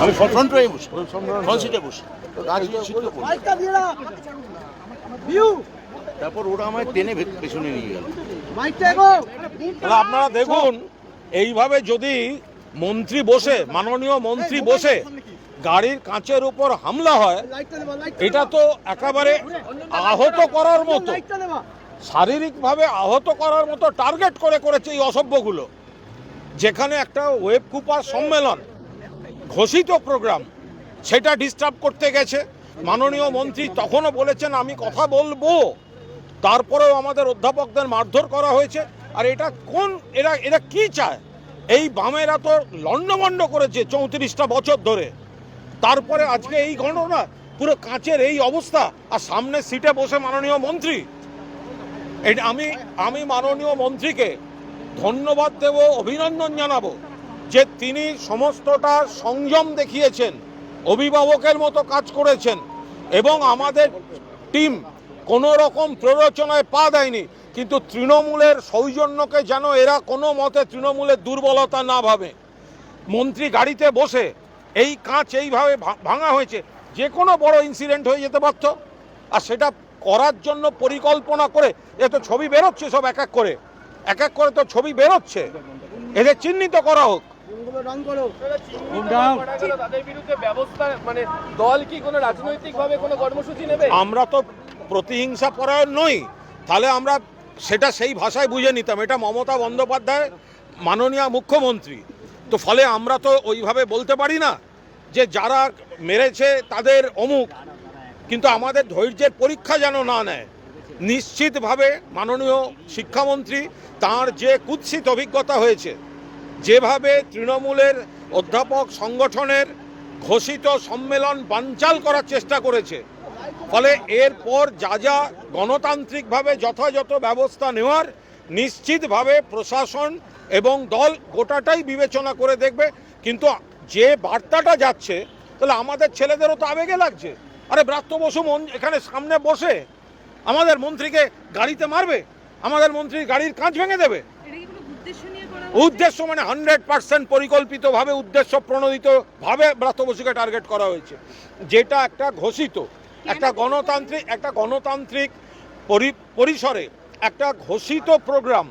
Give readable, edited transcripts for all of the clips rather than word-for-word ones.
আমি ফ্রন্ট রয়ে বসি, ফ্রন্ট সিটে বসি, তারপর ওরা আমায় টেনে পেছনে নিয়ে গেল। আপনারা দেখুন, এইভাবে যদি মন্ত্রী বসে, মাননীয় মন্ত্রী বসে গাড়ির কাঁচের উপর হামলা হয়, এটা তো একেবারে আহত করার মতো, শারীরিকভাবে আহত করার মতো টার্গেট করে করেছে এই অসভ্যগুলো। যেখানে একটা ওয়েব কুপার সম্মেলন, ঘোষিত প্রোগ্রাম, সেটা ডিস্টার্ব করতে গেছে। মাননীয় মন্ত্রী তখনও বলেছেন আমি কথা বলবো, তারপরেও আমাদের অধ্যাপকদের মারধর করা হয়েছে। আর এটা কোন, এরা কি চায়? এই বামেরা তো লণ্ডভণ্ড করেছে 34টা বছর ধরে, তারপরে আজকে এই ঘটনা, পুরো কাঁচের এই অবস্থা, আর সামনে সিটে বসে মাননীয় মন্ত্রী। এটা আমি মাননীয় মন্ত্রীকে ধন্যবাদ দেব, অভিনন্দন জানাবো যে তিনি সমস্তটা সংযম দেখিয়েছেন, অভিভাবকের মতো কাজ করেছেন, এবং আমাদের টিম কোনো রকম প্ররোচনায় পা দেয়নি। কিন্তু তৃণমূলের সৌজন্যকে যেন এরা কোনো মতে তৃণমূলের দুর্বলতা না ভাবে। মন্ত্রী গাড়িতে বসে এই কাঁচ এইভাবে ভাঙা হয়েছে, যে কোনো বড় ইনসিডেন্ট হয়ে যেতে পারত, আর সেটা করার জন্য পরিকল্পনা করে এ তো ছবি বেরোচ্ছে, সব এক এক করে তো ছবি বেরোচ্ছে, এদের চিহ্নিত করা হোক। আমরা তো প্রতিহিংসা পরায়ণ নই, তাহলে আমরা সেটা সেই ভাষায় বুঝে নিতাম। এটা মমতা বন্দ্যোপাধ্যায় মাননীয় মুখ্যমন্ত্রী, তো ফলে আমরা তো ওইভাবে বলতে পারি না যে যারা মেরেছে তাদের অমুক। কিন্তু আমাদের ধৈর্যের পরীক্ষা যেন না নেয়। নিশ্চিতভাবে মাননীয় শিক্ষামন্ত্রী, তার যে কুৎসিত অভিজ্ঞতা হয়েছে, যেভাবে তৃণমূলের অধ্যাপক সংগঠনের ঘোষিত সম্মেলন বানচাল করার চেষ্টা করেছে, ফলে এরপর যা গণতান্ত্রিকভাবে যথাযথ ব্যবস্থা নেওয়ার নিশ্চিতভাবে প্রশাসন এবং দল গোটাটাই বিবেচনা করে দেখবে। কিন্তু যে বার্তাটা যাচ্ছে, তাহলে আমাদের ছেলেদেরও তো আবেগে লাগছে। আরে ব্রাত্য বসু এখানে সামনে বসে আমাদের মন্ত্রীকে গাড়িতে মারবে, আমাদের মন্ত্রীর গাড়ির কাঁচ ভেঙে দেবে। উদ্দেশ্য মানে 100% পরিকল্পিতভাবে, উদ্দেশ্য প্রণোদিতভাবে ব্রাত্য বসুকে টার্গেট করা হয়েছে, যেটা একটা ঘোষিত, একটা গণতান্ত্রিক পরিসরে একটা ঘোষিত প্রোগ্রাম।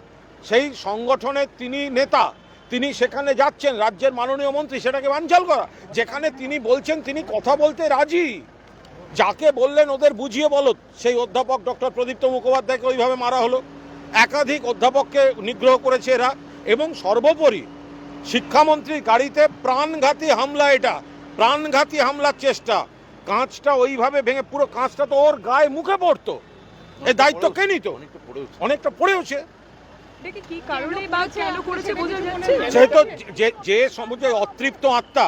সেই সংগঠনের তিনি নেতা, তিনি সেখানে যাচ্ছেন, রাজ্যের মাননীয় মন্ত্রী, সেটাকে বানচাল করা। যেখানে তিনি বলছেন তিনি কথা বলতে রাজি, যাকে বললেন ওদের বুঝিয়ে বলো, সেই অধ্যাপক ডক্টর প্রদীপ্ত মুখোপাধ্যায়কে ওইভাবে মারা হলো। একাধিক অধ্যাপককে নিগ্রহ করেছে এরা, এবং সর্বোপরি শিক্ষামন্ত্রীর গাড়িতে প্রাণঘাতী হামলা, এটা প্রাণঘাতী হামলার চেষ্টা। কাঁচটা ওইভাবে ভেঙে, পুরো কাঁচটা তো ওর গায়ে মুখে পড়তো, এই দায়িত্ব কে নিত? অনেকটা পড়েওছে। সে তো যে সমুদ্র অতৃপ্ত আত্মা,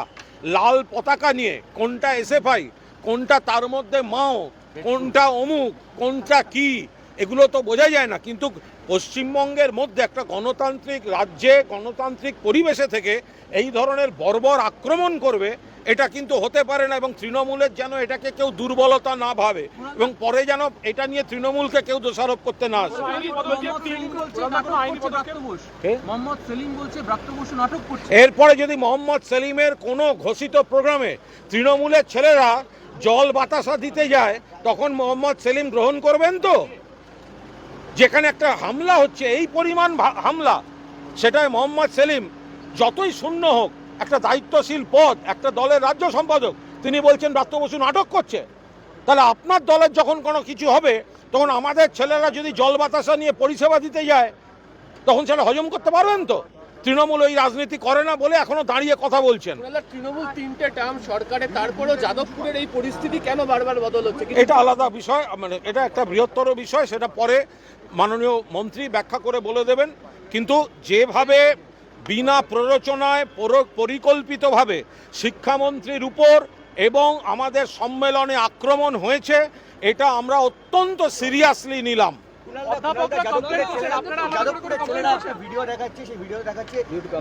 লাল পতাকা নিয়ে, কোনটা এসএফআই, কোনটা তার মধ্যে মাও, কোনটা অমুক, কোনটা কি, এগুলো তো বোঝা যায় না। কিন্তু পশ্চিমবঙ্গের মধ্যে একটা গণতান্ত্রিক রাজ্যে, গণতান্ত্রিক পরিবেশে থেকে এই ধরনের বর্বর আক্রমণ করবে, এটা কিন্তু হতে পারে না। এবং তৃণমূলের যেন এটাকে কেউ দুর্বলতা না ভাবে, এবং পরে যেন এটা নিয়ে তৃণমূলকে কেউ দোষারোপ করতে না আসে। এরপরে যদি মোহাম্মদ সেলিমের কোনো ঘোষিত প্রোগ্রামে তৃণমূলের ছেলেরা জল বাতাসা দিতে যায়, তখন মোহাম্মদ সেলিম গ্রহণ করবেন তো? যেখানে একটা হামলা হচ্ছে, এই পরিমাণ হামলা, সেটাই মোহাম্মদ সেলিম যতই শূন্য হোক, একটা দায়িত্বশীল পদ, একটা দলের রাজ্য সম্পাদক, তিনি বলছেন ব্রাত্য বসু নাটক করছে। তাহলে আপনার দলের যখন কোনো কিছু হবে, তখন আমাদের ছেলেরা যদি জল বাতাসা নিয়ে পরিষেবা দিতে যায়, তখন সেটা হজম করতে পারবেন তো? তৃণমূল ওই রাজনীতি করে না বলে এখনো দাঁড়িয়ে কথা বলছেন। তৃণমূল 3টে টার্ম সরকারে, তারপরেও যাদবপুরের এই পরিস্থিতি কেন বারবার বদল হচ্ছে? এটা আলাদা বিষয়, মানে এটা একটা বৃহত্তর বিষয়, সেটা পরে মাননীয় মন্ত্রী ব্যাখ্যা করে বলে দেবেন। কিন্তু যেভাবে বিনা প্ররোচনায় পরিকল্পিতভাবে শিক্ষামন্ত্রীর উপর এবং আমাদের সম্মেলনে আক্রমণ হয়েছে, এটা আমরা অত্যন্ত সিরিয়াসলি নিলাম।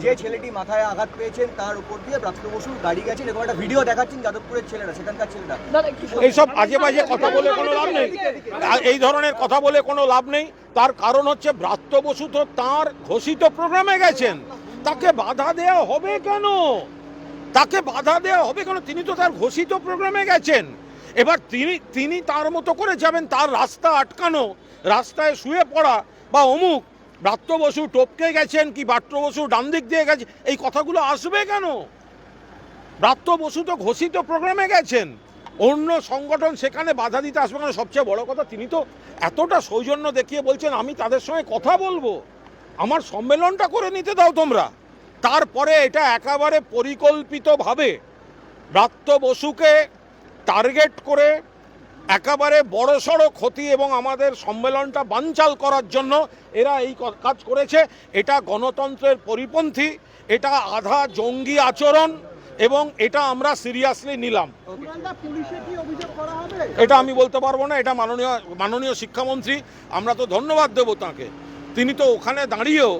যে ছেলেটি মাথায় আঘাত পেয়েছেন তার উপর দিয়ে ব্রাত্য বসুর গাড়ি গেছে, এরকম একটা ভিডিও দেখাচ্ছেন যাদবপুরের ছেলেরা, সেখানকার ছেলেরা। এইসব আজে বাজে কথা বলে কোনো লাভ নেই, এই ধরনের কথা বলে কোনো লাভ নেই। তার কারণ হচ্ছে ব্রাত্য বসু তো তাঁর ঘোষিত প্রোগ্রামে গেছেন, তাকে বাধা দেওয়া হবে কেন? তাকে বাধা দেওয়া হবে কেন? তিনি তো তার ঘোষিত প্রোগ্রামে গেছেন। এবার তিনি তার মতো করে যাবেন, তার রাস্তা আটকানো, রাস্তায় শুয়ে পড়া বা অমুক ব্রাত্য বসু টপকে গেছেন কি ব্রাত্য বসু ডান দিক দিয়ে গেছে, এই কথাগুলো আসবে কেন? ব্রাত্য বসু তো ঘোষিত প্রোগ্রামে গেছেন, অন্য সংগঠন সেখানে বাধা দিতে আসবে কেন? সবচেয়ে বড় কথা, তিনি তো এতটা সৌজন্য দেখিয়ে বলছেন আমি তাদের সঙ্গে কথা বলবো, আমার সম্মেলনটা করে নিতে দাও তোমরা। তারপরে এটা একেবারে পরিকল্পিতভাবে ব্রাত্য বসুকে টার্গেট করে একেবারে বড়সড় ক্ষতি এবং আমাদের সম্মেলনটা বানচাল করার জন্য এরা এই কাজ করেছে। এটা গণতন্ত্রের পরিপন্থী, এটা আধা জঙ্গি আচরণ এবং এটা আমরা সিরিয়াসলি নিলাম। এটা আমি বলতে পারবো না, এটা মাননীয় শিক্ষামন্ত্রী, আমরা তো ধন্যবাদ দেব তাকে। তিনি তো ওখানে দাঁড়িয়েও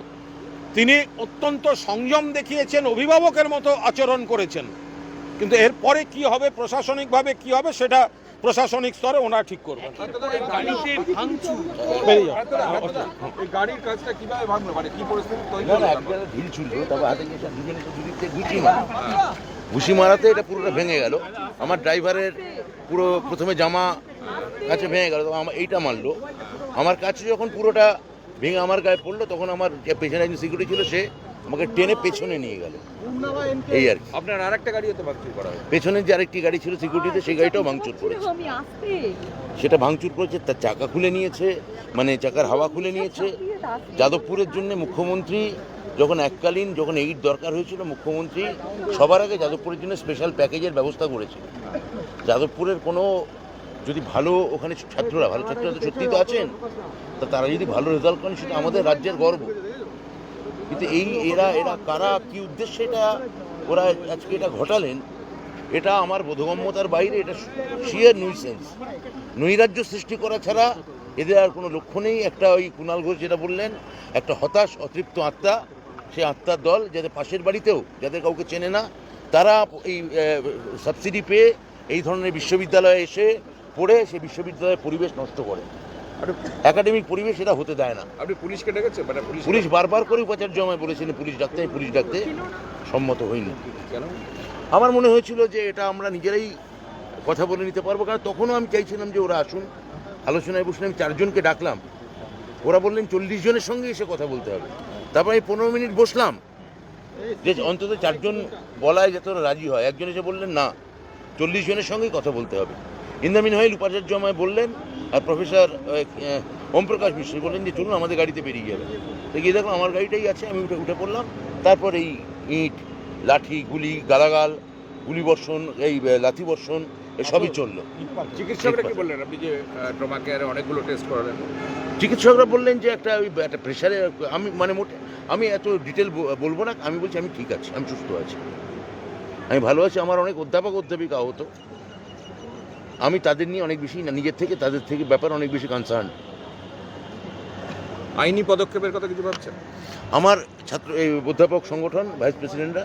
তিনি অত্যন্ত সংযম দেখিয়েছেন, অভিভাবকের মতো আচরণ করেছেন। কিন্তু এরপরে কি হবে, প্রশাসনিকভাবে কি হবে, সেটা প্রশাসনিক স্তরে ওনারা ঠিক করবেন। গাড়ির কাজটা কিভাবে ভাঙলো, মানে কি পরিস্থিতি তৈরি না হলো? না, একটা ঢিল ছুড়লো, তবে হাতে গিয়ে দুজনে তো দুদিক থেকে ঘুষি মারাতে এটা পুরোটা ভেঙে গেল। আমার ড্রাইভারের পুরো প্রথমে জামা কাছে ভেঙে গেল, তখন আমার এইটা মারলো। আমার কাছে যখন পুরোটা ভেঙে আমার গায়ে পড়লো, তখন আমার যে পেছনে একজন সিকিউরিটি ছিল সে আমাকে টেনে পেছনে নিয়ে গেল, এই আর কি। আপনার আরেকটা গাড়িও তো ভাঙচুর করা হয়। পেছনে যে আরেকটি গাড়ি ছিল সিকিউরিটিতে, সেই গাড়িটাও ভাঙচুর করেছে। সেটা ভাঙচুর করেছে, তার চাকা খুলে নিয়েছে, মানে চাকার হাওয়া খুলে নিয়েছে। যাদবপুরের জন্য মুখ্যমন্ত্রী যখন যখন এইট দরকার হয়েছিল, মুখ্যমন্ত্রী সবার আগে যাদবপুরের জন্য স্পেশাল প্যাকেজের ব্যবস্থা করেছিল। যাদবপুরের কোনো যদি ভালো ওখানে ভালো ছাত্ররা তো সত্যিই তো আছেন, তা তারা যদি ভালো রেজাল্ট করেন সেটা আমাদের রাজ্যের গর্ব। কিন্তু এরা কারা, কি উদ্দেশ্যে ওরা আজকে এটা ঘটালেন, এটা আমার বোধগম্যতার বাইরে। এটা শিয়ার নুইসেন্স, নৈরাজ্য সৃষ্টি করা ছাড়া এদের আর কোনো লক্ষ্য নেই। একটা ওই কুণাল ঘোষ যেটা বললেন, একটা হতাশ অতৃপ্ত আত্মা, সেই আত্মার দল, যাদের পাশের বাড়িতেও যাদের কাউকে চেনে না, তারা এই সাবসিডি পেয়ে এই ধরনের বিশ্ববিদ্যালয়ে এসে পড়ে সেই বিশ্ববিদ্যালয়ের পরিবেশ নষ্ট করে, একাডেমিক পরিবেশ এটা হতে দেয় না। আপনি পুলিশকে ডেকেছেন? মানে পুলিশ বারবার করে উপাচার্য আমায় বলেছিলেন পুলিশ ডাকতে সম্মত হয়নি। কেন? আমার মনে হয়েছিল যে এটা আমরা নিজেরাই কথা বলে নিতে পারবো, কারণ তখনও আমি চাইছিলাম যে ওরা আসুন, আলোচনায় বসলে। আমি 4 জনকে ডাকলাম, ওরা বললেন 40 জনের সঙ্গে এসে কথা বলতে হবে। তারপর আমি 15 মিনিট বসলাম যে অন্তত 4 জন বলায় যাতে ওরা রাজি হয়। একজন এসে বললেন না, 40 জনের সঙ্গেই কথা বলতে হবে। ইন্দামিন হইল উপাচার্য আমায় বললেন, আর প্রফেসর ওমপ্রকাশ মিশ্র বললেন যে চলুন আমাদের গাড়িতে বেরিয়ে যাবে। তো গিয়ে দেখো আমার গাড়িটাই আছে, আমি উঠে পড়লাম। তারপর এই ইট, লাঠি, গুলি, গালাগাল, গুলি বর্ষণ, এই লাঠি বর্ষণ, এসবই চললো। চিকিৎসকরা কি বললেন? আপনি যে ট্রমা কেয়ারে অনেকগুলো টেস্ট করালেন, চিকিৎসকরা বললেন যে একটা প্রেশারে, আমি এত ডিটেল বলবো না। আমি বলছি আমি ঠিক আছি, আমি সুস্থ আছি, আমি ভালো আছি। আমার অনেক অধ্যাপিকা আহত, আমি তাদের নিয়ে অনেক বেশি নিজের থেকে তাদের থেকে ব্যাপার অনেক বেশি কনসার্ন। আইনি পদক্ষেপের কথা কিছু ভাবছেন? আমার এই অধ্যাপক সংগঠন ভাইস প্রেসিডেন্টরা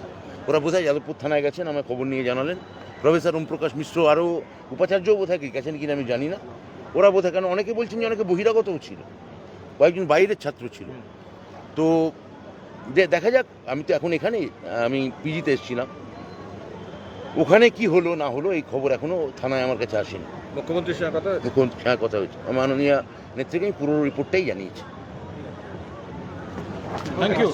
ওরা বোধহয় যাদবপুর থানায় গেছেন, আমার খবর নিয়ে জানালেন। প্রফেসর ওমপ্রকাশ মিশ্র আরও উপাচার্যও বোধহয় গেছেন কিনা আমি জানি না। ওরা বোধহয়, কেন অনেকে বলছেন যে অনেকে বহিরাগতও ছিল, কয়েকজন বাইরের ছাত্র ছিল। তো দেখা যাক। আমি তো এখন এখানেই, আমি পিজিতে এসেছিলাম, ওখানে কি হলো না হলো এই খবর এখনও থানায় আমার কাছে আসেনি। মুখ্যমন্ত্রীর সঙ্গে কথা? মুখ্যমন্ত্রীর সঙ্গে কথা হয়েছে, মাননীয় নেত্রীকে আমি পুরো রিপোর্টটাই জানিয়েছি। Thank you.